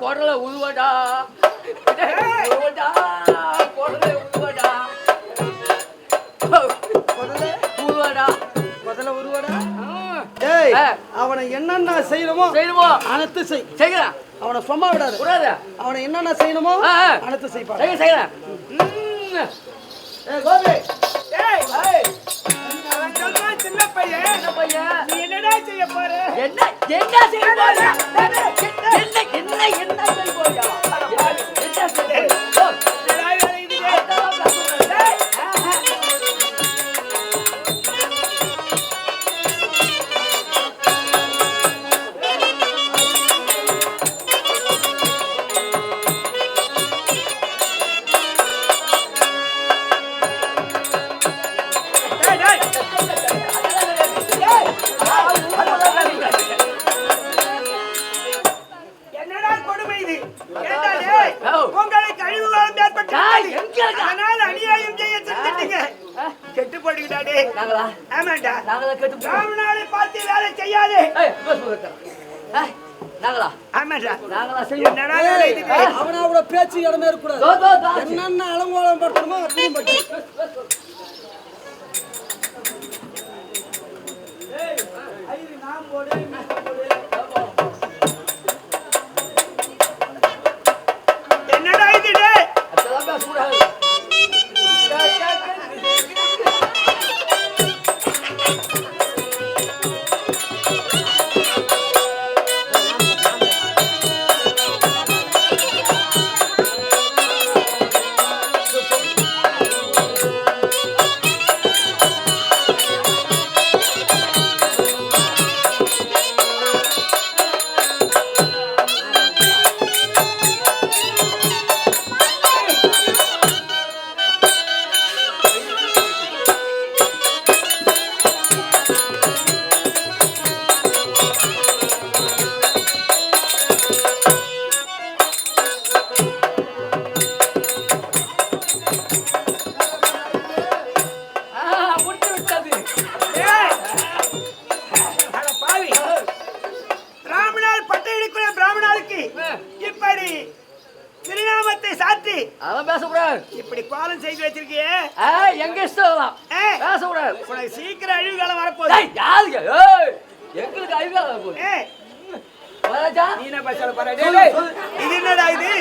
குடல உருவடா உருவடா குடல உருவடா உருவடா முதல்ல உருவடா. டேய் அவனை என்னென்ன செய்யணுமோ அனைத்து செய்யறான். அவனை சும்மா விடாது கூடாது. அவனை என்னென்ன செய்யணுமோ அனைத்து செய்யறான். கோபி சின்ன பையன் நீ என்னடா செய்ய போற? என்ன செய்ய போற? என்ன செய்ய போறியா? என்ன செய்ய அவனோட பேச்சு இடமே இருக்கக்கூடாது. என்னென்ன அலங்கோலம் படுத்தணுமோ அதையும் பட்டு என்னடா இது இப்படி கோலம் செய்து வச்சிருக்கியே எங்க இஷ்டம் பேசக்கூடாது. உனக்கு சீக்கிரம் அழிவு காலம் வரப்போகுது. எங்களுக்கு அழிவு காலம் வரப்போகுது. நீ என்ன பேச போற? இது என்னடா இது?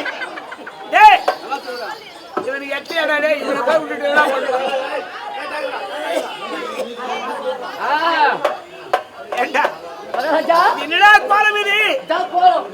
இவனுக்கு எட்டியாடா இவனை போய் விட்டுட்டு என்னடா கோலம் இது? கோலம்